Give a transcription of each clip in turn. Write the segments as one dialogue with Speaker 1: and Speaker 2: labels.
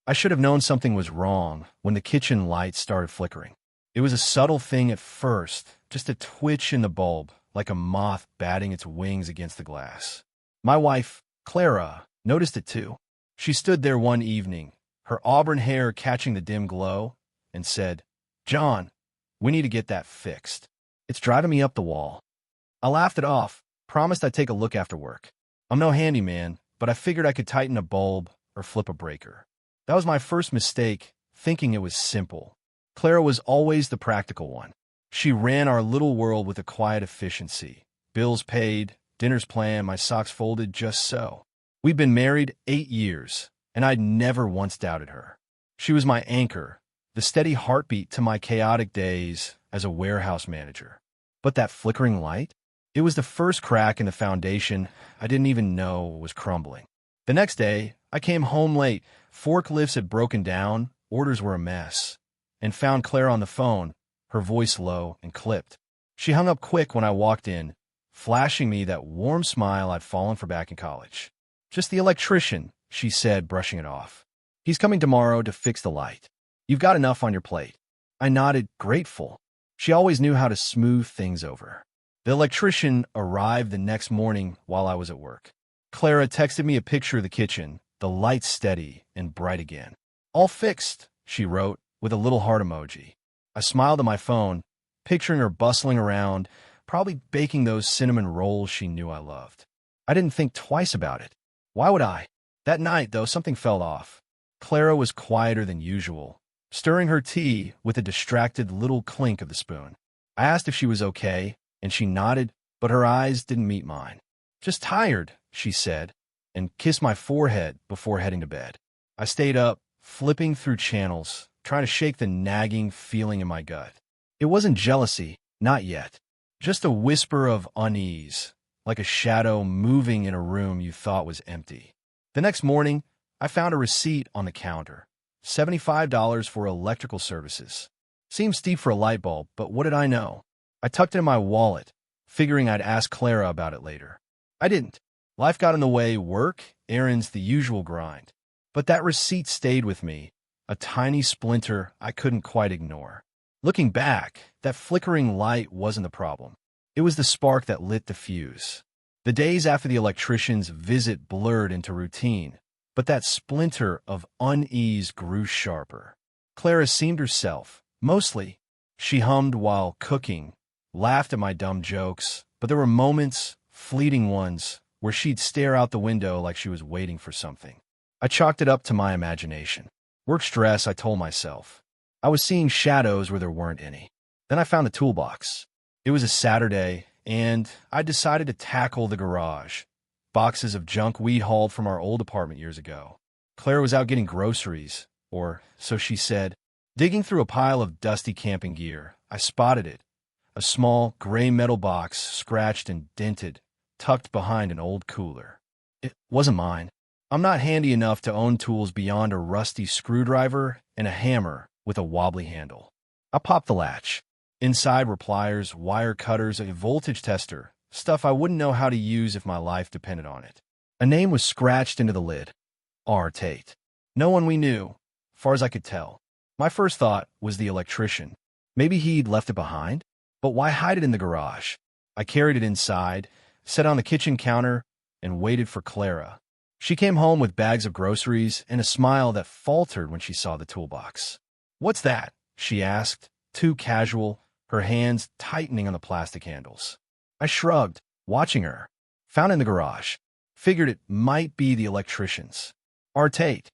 Speaker 1: I should have known something was wrong when the kitchen light started flickering. It was a subtle thing at first, just a twitch in the bulb, like a moth batting its wings against the glass. My wife, Clara, noticed it too. She stood there one evening, her auburn hair catching the dim glow, and said, "John, we need to get that fixed. It's driving me up the wall." I laughed it off, promised I'd take a look after work. I'm no handyman, but I figured I could tighten a bulb or flip a breaker. That was my first mistake, thinking it was simple. Clara was always the practical one. She ran our little world with a quiet efficiency. Bills paid, dinners planned, my socks folded just so. We'd been married 8 years, and I'd never once doubted her. She was my anchor, the steady heartbeat to my chaotic days as a warehouse manager. But that flickering light? It was the first crack in the foundation I didn't even know was crumbling. The next day, I came home late. Forklifts had broken down, orders were a mess, and found Clara on the phone, her voice low and clipped. She hung up quick when I walked in, flashing me that warm smile I'd fallen for back in college. "Just the electrician," she said, brushing it off. "He's coming tomorrow to fix the light. You've got enough on your plate." I nodded, grateful. She always knew how to smooth things over. The electrician arrived the next morning while I was at work. Clara texted me a picture of the kitchen, the lights steady and bright again. "All fixed," she wrote, with a little heart emoji. I smiled at my phone, picturing her bustling around, probably baking those cinnamon rolls she knew I loved. I didn't think twice about it. Why would I? That night, though, something fell off. Clara was quieter than usual, stirring her tea with a distracted little clink of the spoon. I asked if she was okay, and she nodded, but her eyes didn't meet mine. "Just tired," she said, and kissed my forehead before heading to bed. I stayed up, flipping through channels, trying to shake the nagging feeling in my gut. It wasn't jealousy, not yet. Just a whisper of unease, like a shadow moving in a room you thought was empty. The next morning, I found a receipt on the counter. $75 for electrical services. Seemed steep for a light bulb, but what did I know? I tucked it in my wallet, figuring I'd ask Clara about it later. I didn't. Life got in the way, work, errands, the usual grind. But that receipt stayed with me, a tiny splinter I couldn't quite ignore. Looking back, that flickering light wasn't the problem. It was the spark that lit the fuse. The days after the electrician's visit blurred into routine, but that splinter of unease grew sharper. Clara seemed herself, mostly. She hummed while cooking, laughed at my dumb jokes, but there were moments, fleeting ones, where she'd stare out the window like she was waiting for something. I chalked it up to my imagination. Work stress, I told myself. I was seeing shadows where there weren't any. Then I found the toolbox. It was a Saturday, and I decided to tackle the garage. Boxes of junk we'd hauled from our old apartment years ago. Clara was out getting groceries, or so she said. Digging through a pile of dusty camping gear, I spotted it. A small, gray metal box, scratched and dented, tucked behind an old cooler. It wasn't mine. I'm not handy enough to own tools beyond a rusty screwdriver and a hammer with a wobbly handle. I popped the latch. Inside were pliers, wire cutters, a voltage tester, stuff I wouldn't know how to use if my life depended on it. A name was scratched into the lid. R. Tate. No one we knew, far as I could tell. My first thought was the electrician. Maybe he'd left it behind? But why hide it in the garage? I carried it inside, set on the kitchen counter, and waited for Clara. She came home with bags of groceries and a smile that faltered when she saw the toolbox. "What's that?" she asked, too casual, her hands tightening on the plastic handles. I shrugged, watching her. Found it in the garage. Figured it might be the electrician's. R. Tate.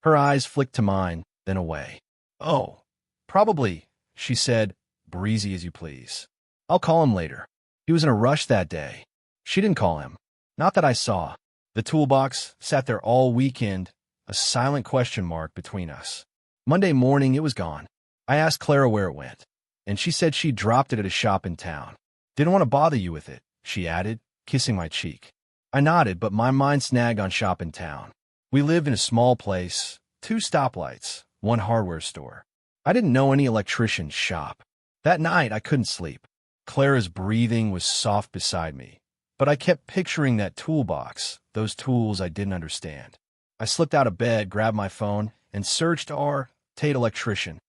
Speaker 1: Her eyes flicked to mine, then away. "Oh, probably," she said, breezy as you please. "I'll call him later." He was in a rush that day. She didn't call him. Not that I saw. The toolbox sat there all weekend, a silent question mark between us. Monday morning, it was gone. I asked Clara where it went, and she said she dropped it at a shop in town. "Didn't want to bother you with it," she added, kissing my cheek. I nodded, but my mind snagged on shop in town. We lived in a small place, 2 stoplights, 1 hardware store. I didn't know any electrician's shop. That night, I couldn't sleep. Clara's breathing was soft beside me, but I kept picturing that toolbox, those tools I didn't understand. I slipped out of bed, grabbed my phone, and searched R. Tate Electrician.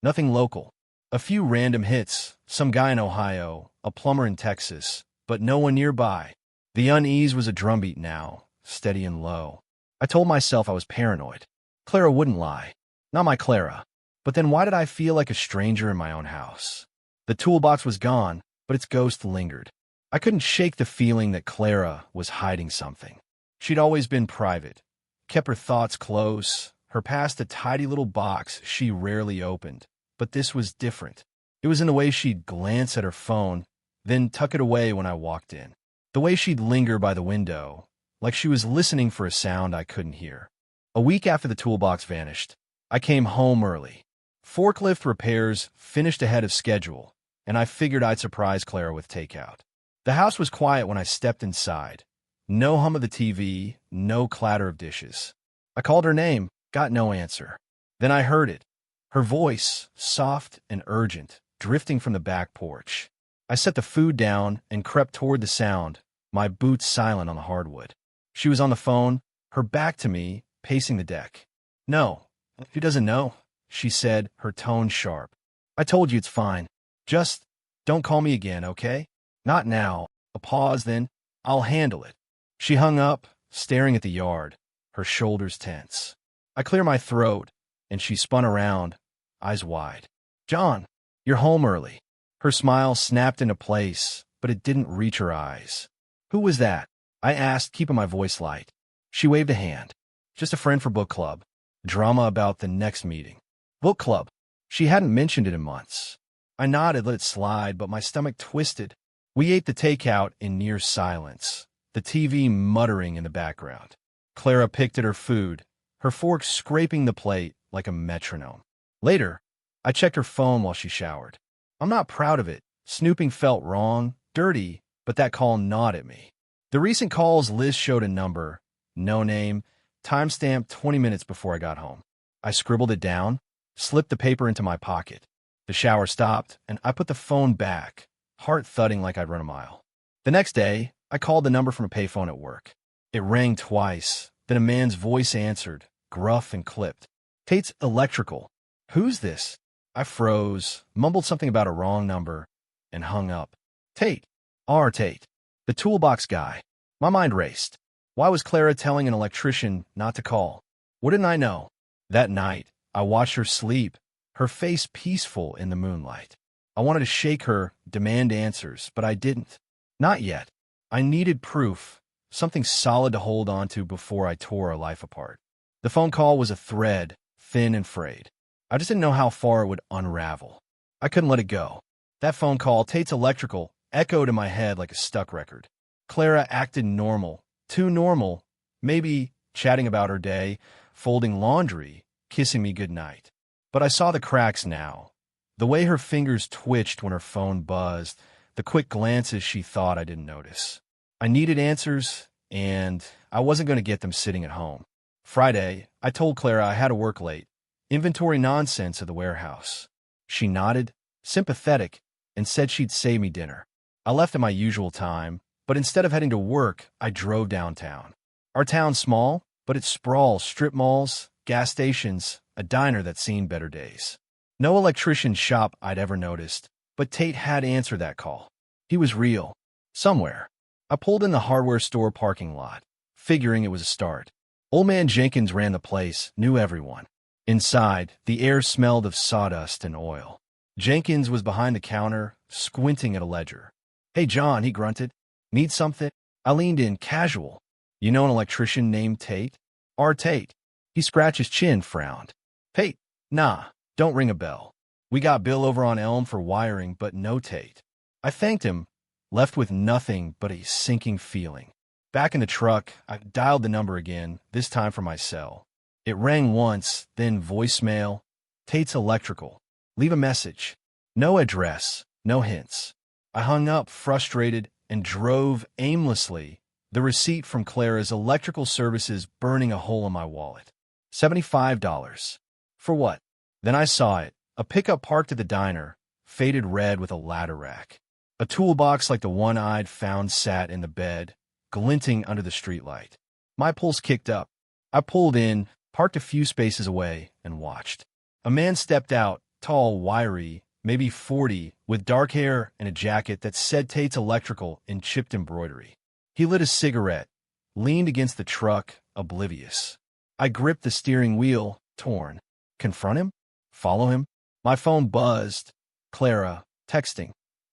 Speaker 1: Nothing local. A few random hits, some guy in Ohio, a plumber in Texas, but no one nearby. The unease was a drumbeat now, steady and low. I told myself I was paranoid. Clara wouldn't lie. Not my Clara. But then why did I feel like a stranger in my own house? The toolbox was gone, but its ghost lingered. I couldn't shake the feeling that Clara was hiding something. She'd always been private, kept her thoughts close, her past a tidy little box she rarely opened. But this was different. It was in the way she'd glance at her phone, then tuck it away when I walked in. The way she'd linger by the window, like she was listening for a sound I couldn't hear. A week after the toolbox vanished, I came home early. Forklift repairs finished ahead of schedule, and I figured I'd surprise Clara with takeout. The house was quiet when I stepped inside. No hum of the TV, no clatter of dishes. I called her name, got no answer. Then I heard it. Her voice, soft and urgent, drifting from the back porch. I set the food down and crept toward the sound, my boots silent on the hardwood. She was on the phone, her back to me, pacing the deck. "No, she doesn't know," she said, her tone sharp. "I told you it's fine. Just don't call me again, okay? Not now." A pause, then, "I'll handle it." She hung up, staring at the yard, her shoulders tense. I cleared my throat, and she spun around, eyes wide. "John, you're home early." Her smile snapped into place, but it didn't reach her eyes. "Who was that?" I asked, keeping my voice light. She waved a hand. "Just a friend for book club. Drama about the next meeting." Book club? She hadn't mentioned it in months. I nodded, let it slide, but my stomach twisted. We ate the takeout in near silence, the TV muttering in the background. Clara picked at her food, her fork scraping the plate like a metronome. Later, I checked her phone while she showered. I'm not proud of it. Snooping felt wrong, dirty, but that call gnawed at me. The recent calls list showed a number, no name, timestamp 20 minutes before I got home. I scribbled it down, slipped the paper into my pocket. The shower stopped, and I put the phone back, heart thudding like I'd run a mile. The next day, I called the number from a payphone at work. It rang twice, then a man's voice answered, gruff and clipped. "Tate's Electrical." "Who's this?" I froze, mumbled something about a wrong number, and hung up. "Tate. R. Tate. The toolbox guy." My mind raced. Why was Clara telling an electrician not to call? What didn't I know? That night, I watched her sleep, her face peaceful in the moonlight. I wanted to shake her, demand answers, but I didn't. Not yet. I needed proof, something solid to hold on to before I tore our life apart. The phone call was a thread, thin and frayed. I just didn't know how far it would unravel. I couldn't let it go. That phone call, Tate's Electrical, echoed in my head like a stuck record. Clara acted normal, too normal, maybe chatting about her day, folding laundry, kissing me goodnight. But I saw the cracks now. The way her fingers twitched when her phone buzzed, the quick glances she thought I didn't notice. I needed answers, and I wasn't going to get them sitting at home. Friday, I told Clara I had to work late. Inventory nonsense at the warehouse. She nodded, sympathetic, and said she'd save me dinner. I left at my usual time, but instead of heading to work, I drove downtown. Our town's small, but it sprawls strip malls, gas stations, a diner that's seen better days. No electrician shop I'd ever noticed, but Tate had answered that call. He was real. Somewhere. I pulled in the hardware store parking lot, figuring it was a start. Old man Jenkins ran the place, knew everyone. Inside, the air smelled of sawdust and oil. Jenkins was behind the counter, squinting at a ledger. "Hey, John," he grunted. "Need something?" I leaned in, casual. "You know an electrician named Tate?" "R. Tate." He scratched his chin, frowned. "Tate? Nah, don't ring a bell. We got Bill over on Elm for wiring, but no Tate." I thanked him, left with nothing but a sinking feeling. Back in the truck, I dialed the number again, this time from my cell. It rang once, then voicemail. "Tate's Electrical. Leave a message." No address, no hints. I hung up, frustrated, and drove aimlessly, the receipt from Clara's electrical services burning a hole in my wallet. $75. For what? Then I saw it, a pickup parked at the diner, faded red with a ladder rack. A toolbox like the one I'd found sat in the bed, glinting under the streetlight. My pulse kicked up. I pulled in, parked a few spaces away, and watched. A man stepped out, tall, wiry, maybe 40, with dark hair and a jacket that said Tate's Electrical in chipped embroidery. He lit a cigarette, leaned against the truck, oblivious. I gripped the steering wheel, torn. Confront him? Follow him? My phone buzzed. Clara, texting.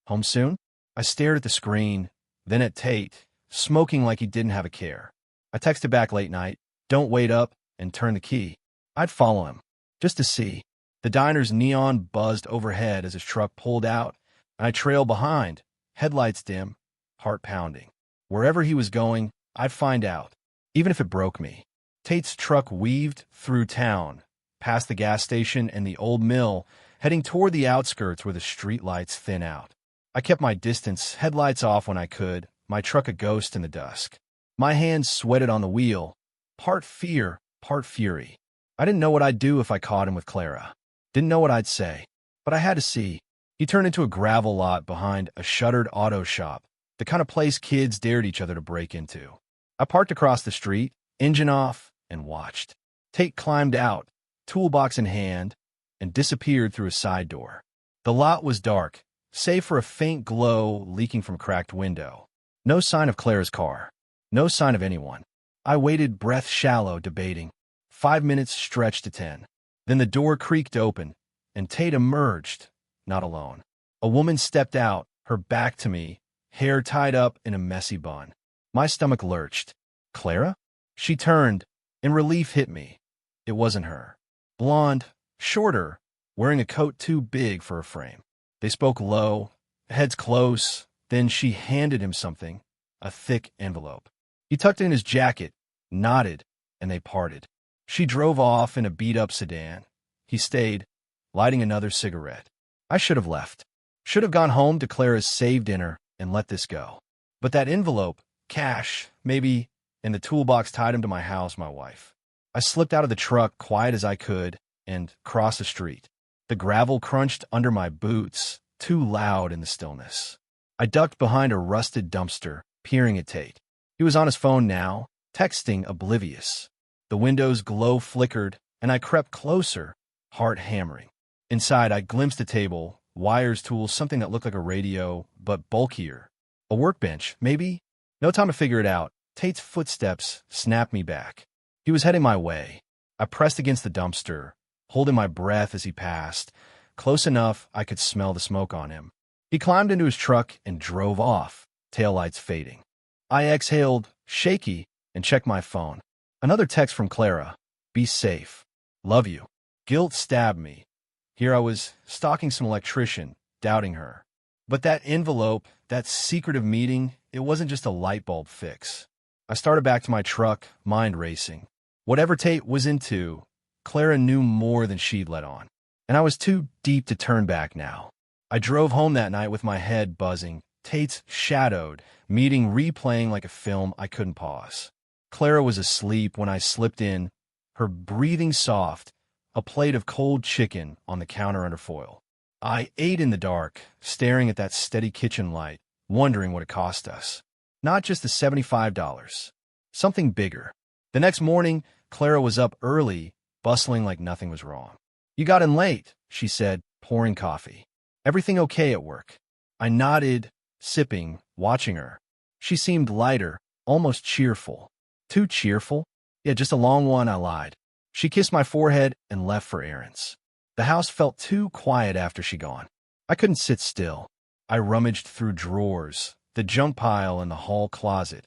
Speaker 1: Home soon? I stared at the screen, then at Tate, smoking like he didn't have a care. I texted back late night, don't wait up, and turn the key. I'd follow him, just to see. The diner's neon buzzed overhead as his truck pulled out, and I trailed behind, headlights dim, heart pounding. Wherever he was going, I'd find out, even if it broke me. Tate's truck weaved through town, past the gas station and the old mill, heading toward the outskirts where the streetlights thin out. I kept my distance, headlights off when I could, my truck a ghost in the dusk. My hands sweated on the wheel, part fear, part fury. I didn't know what I'd do if I caught him with Clara. Didn't know what I'd say, but I had to see. He turned into a gravel lot behind a shuttered auto shop, the kind of place kids dared each other to break into. I parked across the street, engine off, and watched. Tate climbed out, toolbox in hand, and disappeared through a side door. The lot was dark, save for a faint glow leaking from a cracked window. No sign of Clara's car. No sign of anyone. I waited, breath shallow, debating. 5 minutes stretched to 10. Then the door creaked open, and Tate emerged, not alone. A woman stepped out, her back to me, hair tied up in a messy bun. My stomach lurched. Clara? She turned, and relief hit me. It wasn't her. Blonde, shorter, wearing a coat too big for a frame. They spoke low, heads close, then she handed him something, a thick envelope. He tucked it in his jacket, nodded, and they parted. She drove off in a beat-up sedan. He stayed, lighting another cigarette. I should have left. Should have gone home to Clara's save dinner and let this go. But that envelope, cash, maybe, and the toolbox tied him to my house, my wife. I slipped out of the truck quiet as I could and crossed the street. The gravel crunched under my boots, too loud in the stillness. I ducked behind a rusted dumpster, peering at Tate. He was on his phone now, texting, oblivious. The window's glow flickered, and I crept closer, heart hammering. Inside, I glimpsed a table, wires, tools, something that looked like a radio, but bulkier. A workbench, maybe? No time to figure it out. Tate's footsteps snapped me back. He was heading my way. I pressed against the dumpster, holding my breath as he passed, close enough I could smell the smoke on him. He climbed into his truck and drove off, taillights fading. I exhaled, shaky, and checked my phone. Another text from Clara. Be safe. Love you. Guilt stabbed me. Here I was, stalking some electrician, doubting her. But that envelope, that secretive meeting, it wasn't just a light bulb fix. I started back to my truck, mind racing. Whatever Tate was into, Clara knew more than she'd let on. And I was too deep to turn back now. I drove home that night with my head buzzing, Tate's shadowed, meeting replaying like a film I couldn't pause. Clara was asleep when I slipped in, her breathing soft, a plate of cold chicken on the counter under foil. I ate in the dark, staring at that steady kitchen light, wondering what it cost us. Not just the $75. Something bigger. The next morning, Clara was up early, bustling like nothing was wrong. You got in late, she said, pouring coffee. Everything okay at work? I nodded, sipping, watching her. She seemed lighter, almost cheerful. Too cheerful? Yeah, just a long one, I lied. She kissed my forehead and left for errands. The house felt too quiet after she gone. I couldn't sit still. I rummaged through drawers, the junk pile in the hall closet,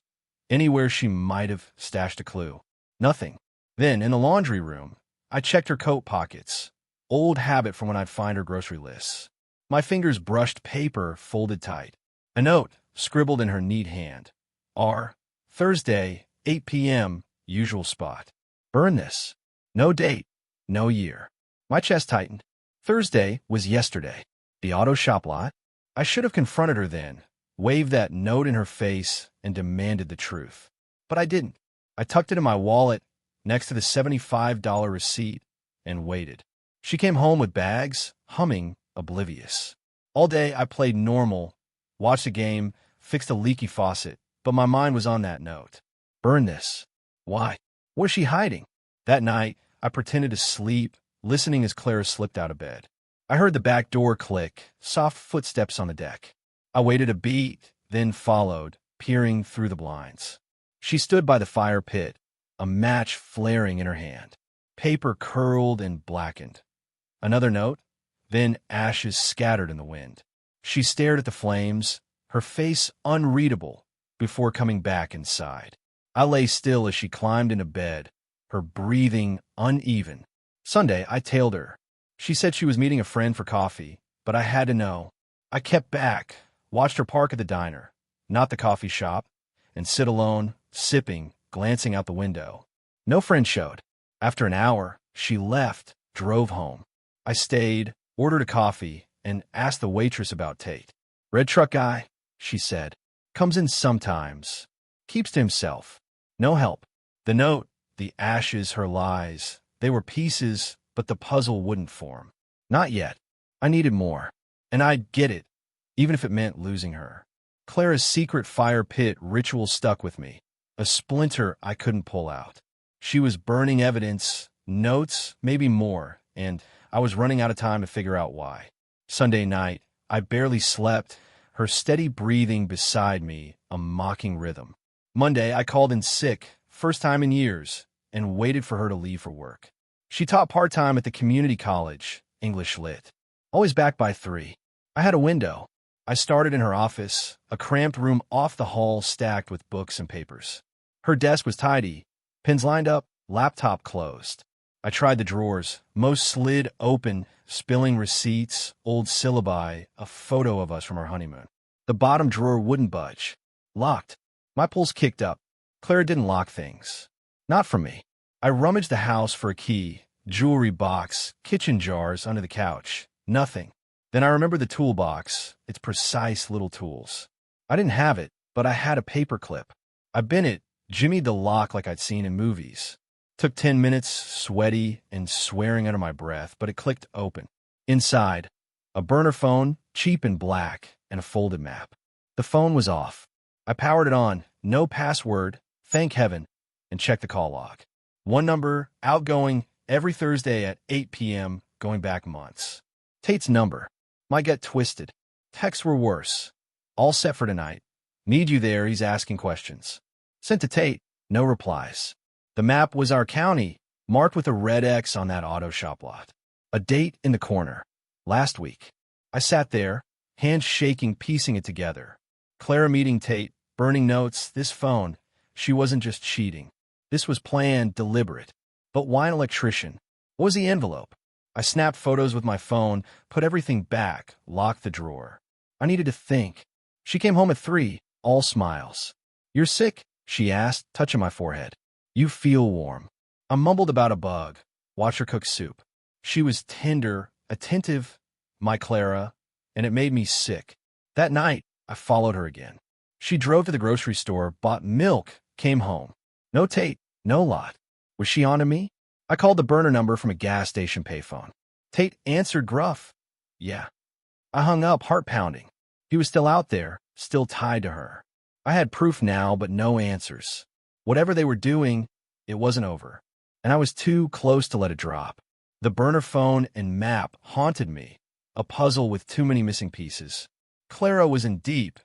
Speaker 1: anywhere she might have stashed a clue. Nothing. Then, in the laundry room, I checked her coat pockets. Old habit from when I'd find her grocery lists. My fingers brushed paper folded tight. A note scribbled in her neat hand. R. Thursday, 8 p.m., usual spot. Burn this. No date. No year. My chest tightened. Thursday was yesterday. The auto shop lot. I should have confronted her then, waved that note in her face, and demanded the truth. But I didn't. I tucked it in my wallet, next to the $75 receipt, and waited. She came home with bags, humming, oblivious. All day I played normal, watched a game, fixed a leaky faucet, but my mind was on that note. Burn this. Why? What was she hiding? That night, I pretended to sleep, listening as Clara slipped out of bed. I heard the back door click, soft footsteps on the deck. I waited a beat, then followed, peering through the blinds. She stood by the fire pit, a match flaring in her hand. Paper curled and blackened. Another note, then ashes scattered in the wind. She stared at the flames, her face unreadable, before coming back inside. I lay still as she climbed into bed, her breathing uneven. Sunday, I tailed her. She said she was meeting a friend for coffee, but I had to know. I kept back, watched her park at the diner, not the coffee shop, and sit alone, sipping, glancing out the window. No friend showed. After an hour, she left, drove home. I stayed, ordered a coffee, and asked the waitress about Tate. Red truck guy, she said. Comes in sometimes. Keeps to himself. No help. The note, the ashes, her lies. They were pieces, but the puzzle wouldn't form. Not yet. I needed more. And I'd get it, even if it meant losing her. Clara's secret fire pit ritual stuck with me. A splinter I couldn't pull out. She was burning evidence, notes, maybe more, and I was running out of time to figure out why. Sunday night, I barely slept, her steady breathing beside me, a mocking rhythm. Monday, I called in sick, first time in years, and waited for her to leave for work. She taught part-time at the community college, English Lit. Always back by 3. I had a window. I started in her office, a cramped room off the hall stacked with books and papers. Her desk was tidy, pins lined up, laptop closed. I tried the drawers, most slid open, spilling receipts, old syllabi, a photo of us from our honeymoon. The bottom drawer wouldn't budge. Locked. My pulse kicked up. Clara didn't lock things. Not for me. I rummaged the house for a key, jewelry box, kitchen jars under the couch. Nothing. Then I remembered the toolbox, its precise little tools. I didn't have it, but I had a paper clip. I bent it, jimmied the lock like I'd seen in movies. Took 10 minutes, sweaty and swearing under my breath, but it clicked open. Inside, a burner phone, cheap and black, and a folded map. The phone was off. I powered it on, no password, thank heaven, and checked the call log. One number, outgoing, every Thursday at 8 p.m., going back months. Tate's number. Might get twisted. Texts were worse. All set for tonight. Need you there, he's asking questions. Sent to Tate, no replies. The map was our county, marked with a red X on that auto shop lot. A date in the corner. Last week. I sat there, hands shaking, piecing it together. Clara meeting Tate, burning notes, this phone. She wasn't just cheating. This was planned, deliberate. But why an electrician? What was the envelope? I snapped photos with my phone, put everything back, locked the drawer. I needed to think. She came home at 3, all smiles. You're sick? She asked, touching my forehead. You feel warm. I mumbled about a bug, watched her cook soup. She was tender, attentive, my Clara, and it made me sick. That night, I followed her again. She drove to the grocery store, bought milk, came home. No Tate, no lot. Was she on to me? I called the burner number from a gas station payphone. Tate answered gruff. Yeah. I hung up, heart pounding. He was still out there, still tied to her. I had proof now, but no answers. Whatever they were doing, it wasn't over. And I was too close to let it drop. The burner phone and map haunted me, a puzzle with too many missing pieces. Clara was in deep.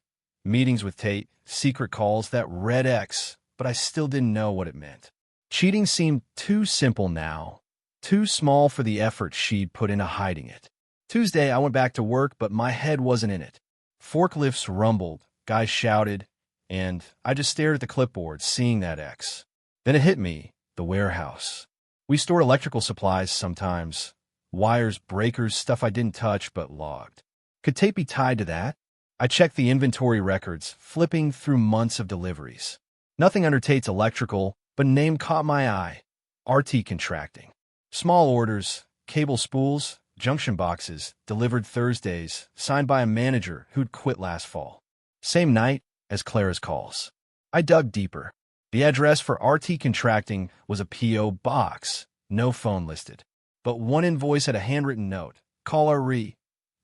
Speaker 1: Meetings with Tate, secret calls, that red X, but I still didn't know what it meant. Cheating seemed too simple now, too small for the effort she'd put into hiding it. Tuesday, I went back to work, but my head wasn't in it. Forklifts rumbled, guys shouted, and I just stared at the clipboard, seeing that X. Then it hit me, the warehouse. We stored electrical supplies sometimes, wires, breakers, stuff I didn't touch but logged. Could Tate be tied to that? I checked the inventory records, flipping through months of deliveries. Nothing under Tate's electrical, but a name caught my eye. RT Contracting. Small orders, cable spools, junction boxes, delivered Thursdays, signed by a manager who'd quit last fall. Same night as Clara's calls. I dug deeper. The address for RT Contracting was a P.O. box, no phone listed. But one invoice had a handwritten note. Call RE.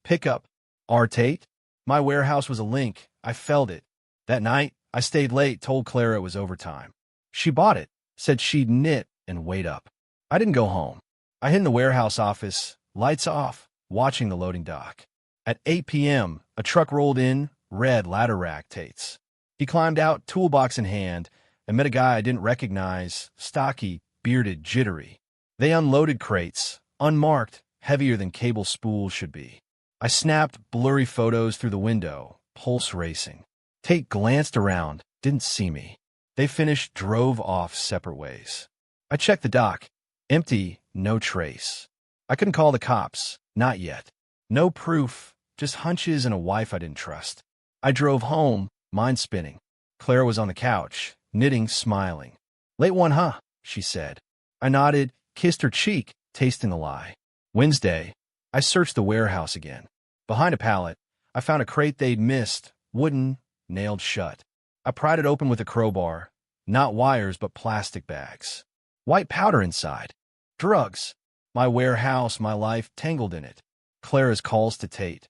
Speaker 1: Pickup. R. Tate? My warehouse was a link. I felt it. That night, I stayed late, told Clara it was overtime. She bought it, said she'd knit and wait up. I didn't go home. I hid in the warehouse office, lights off, watching the loading dock. At 8 p.m., a truck rolled in, red ladder rack Tates. He climbed out, toolbox in hand, and met a guy I didn't recognize, stocky, bearded, jittery. They unloaded crates, unmarked, heavier than cable spools should be. I snapped blurry photos through the window, pulse racing. Tate glanced around, didn't see me. They finished, drove off separate ways. I checked the dock. Empty, no trace. I couldn't call the cops, not yet. No proof, just hunches and a wife I didn't trust. I drove home, mind spinning. Clara was on the couch, knitting, smiling. "Late one, huh?" she said. I nodded, kissed her cheek, tasting the lie. Wednesday, I searched the warehouse again. Behind a pallet, I found a crate they'd missed, wooden, nailed shut. I pried it open with a crowbar. Not wires, but plastic bags. White powder inside. Drugs. My warehouse, my life, tangled in it. Clara's calls to Tate.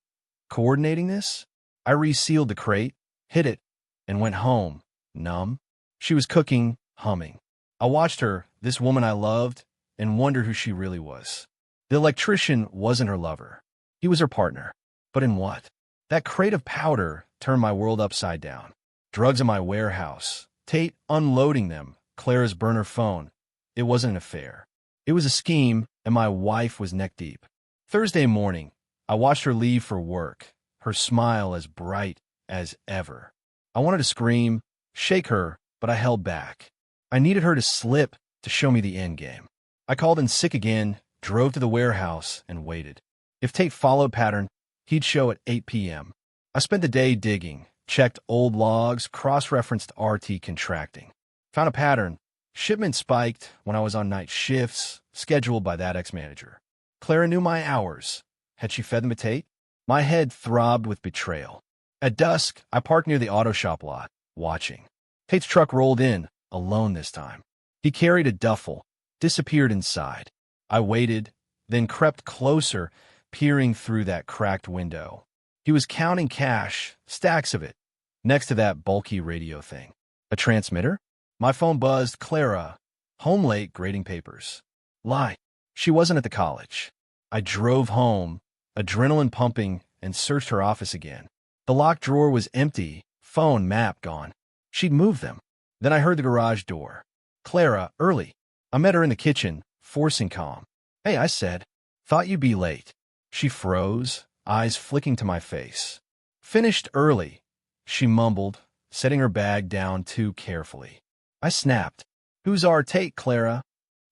Speaker 1: Coordinating this? I resealed the crate, hid it, and went home, numb. She was cooking, humming. I watched her, this woman I loved, and wondered who she really was. The electrician wasn't her lover. He was her partner. But in what? That crate of powder turned my world upside down. Drugs in my warehouse. Tate unloading them. Clara's burner phone. It wasn't an affair. It was a scheme, and my wife was neck deep. Thursday morning, I watched her leave for work, her smile as bright as ever. I wanted to scream, shake her, but I held back. I needed her to slip to show me the end game. I called in sick again, drove to the warehouse, and waited. If Tate followed pattern, he'd show at 8 p.m. I spent the day digging, checked old logs, cross-referenced RT contracting. Found a pattern. Shipment spiked when I was on night shifts, scheduled by that ex-manager. Clara knew my hours. Had she fed them to Tate? My head throbbed with betrayal. At dusk, I parked near the auto shop lot, watching. Tate's truck rolled in, alone this time. He carried a duffel, disappeared inside. I waited, then crept closer, peering through that cracked window. He was counting cash, stacks of it, next to that bulky radio thing. A transmitter? My phone buzzed. Clara, home late, grading papers. Lie. She wasn't at the college. I drove home, adrenaline pumping, and searched her office again. The locked drawer was empty, phone, map gone. She'd moved them. Then I heard the garage door. Clara, early. I met her in the kitchen, forcing calm. "Hey," I said. "Thought you'd be late." She froze, eyes flicking to my face. "Finished early," she mumbled, setting her bag down too carefully. I snapped. "Who's our Tate, Clara?"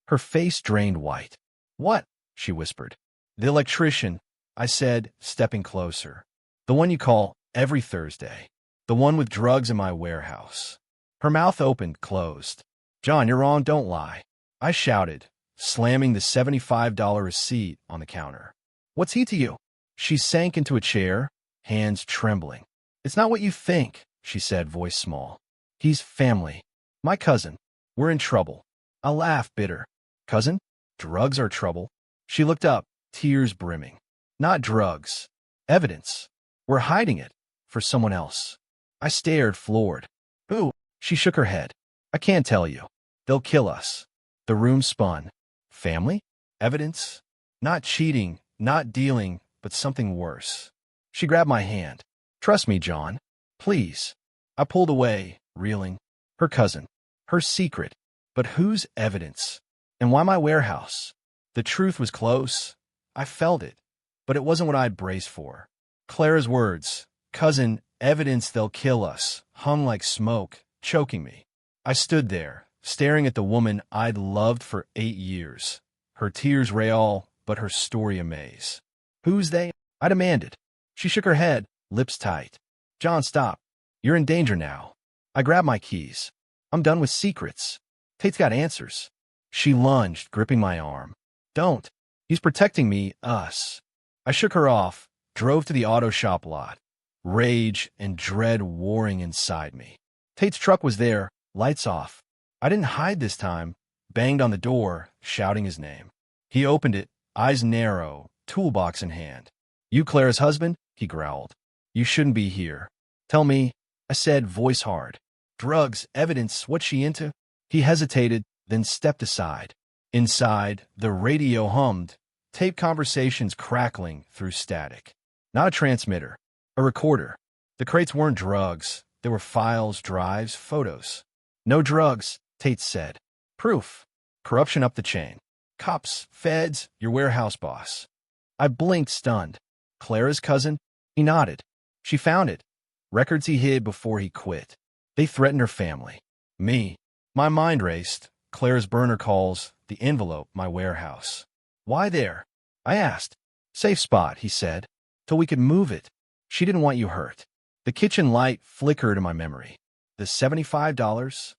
Speaker 1: Her face drained white. "What?" she whispered. "The electrician," I said, stepping closer. "The one you call every Thursday. The one with drugs in my warehouse." Her mouth opened, closed. "John, you're wrong, don't lie," I shouted, slamming the $75 receipt on the counter. "What's he to you?" She sank into a chair, hands trembling. "It's not what you think," she said, voice small. "He's family. My cousin. We're in trouble." I laughed, bitter. "Cousin? Drugs are trouble." She looked up, tears brimming. "Not drugs. Evidence. We're hiding it. For someone else." I stared, floored. "Who?" She shook her head. "I can't tell you. They'll kill us." The room spun. Family? Evidence? Not cheating, not dealing, but something worse. She grabbed my hand. "Trust me, John. Please." I pulled away, reeling. Her cousin. Her secret. But whose evidence? And why my warehouse? The truth was close. I felt it. But it wasn't what I'd braced for. Clara's words, "Cousin, evidence they'll kill us," hung like smoke, choking me. I stood there, staring at the woman I'd loved for 8 years. Her tears real, but her story a maze. "Who's they?" I demanded. She shook her head, lips tight. "John, stop. You're in danger now." I grabbed my keys. "I'm done with secrets. Tate's got answers." She lunged, gripping my arm. "Don't. He's protecting me, us." I shook her off, drove to the auto shop lot. Rage and dread warring inside me. Tate's truck was there, lights off. I didn't hide this time, banged on the door, shouting his name. He opened it, eyes narrow, toolbox in hand. "You Clara's husband?" he growled. "You shouldn't be here." "Tell me," I said, voice hard. "Drugs, evidence, what's she into?" He hesitated, then stepped aside. Inside, the radio hummed, tape conversations crackling through static. Not a transmitter, a recorder. The crates weren't drugs. They were files, drives, photos. No drugs, Tate said. Proof. Corruption up the chain. Cops, feds, your warehouse boss. I blinked, stunned. Clara's cousin? He nodded. She found it. Records he hid before he quit. They threatened her family. Me. My mind raced. Clara's burner calls, the envelope, my warehouse. Why there? I asked. Safe spot, he said. Till we could move it. She didn't want you hurt. The kitchen light flickered in my memory. The $75?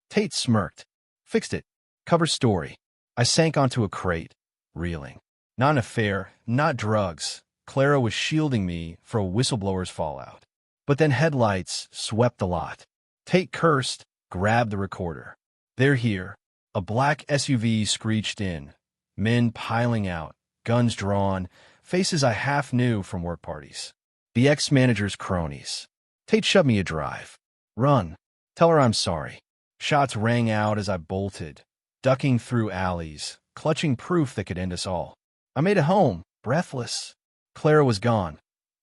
Speaker 1: Tate smirked. Fixed it. Cover story. I sank onto a crate, reeling. Not an affair, not drugs. Clara was shielding me for a whistleblower's fallout. But then headlights swept the lot. Tate cursed, grabbed the recorder. They're here. A black SUV screeched in. Men piling out, guns drawn, faces I half knew from work parties. The ex-manager's cronies. Tate shoved me a drive. Run. Tell her I'm sorry. Shots rang out as I bolted, ducking through alleys, clutching proof that could end us all. I made it home, breathless. Clara was gone.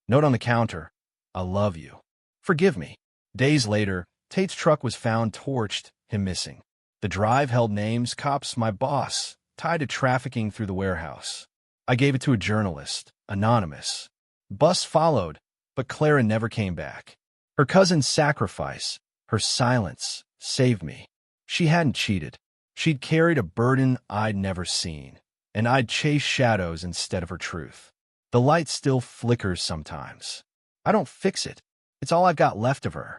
Speaker 1: Note on the counter. I love you. Forgive me. Days later, Tate's truck was found torched, him missing. The drive held names, cops, my boss, tied to trafficking through the warehouse. I gave it to a journalist, anonymous. Bus followed, but Clara never came back. Her cousin's sacrifice, her silence, saved me. She hadn't cheated. She'd carried a burden I'd never seen, and I'd chased shadows instead of her truth. The light still flickers sometimes. I don't fix it. It's all I've got left of her.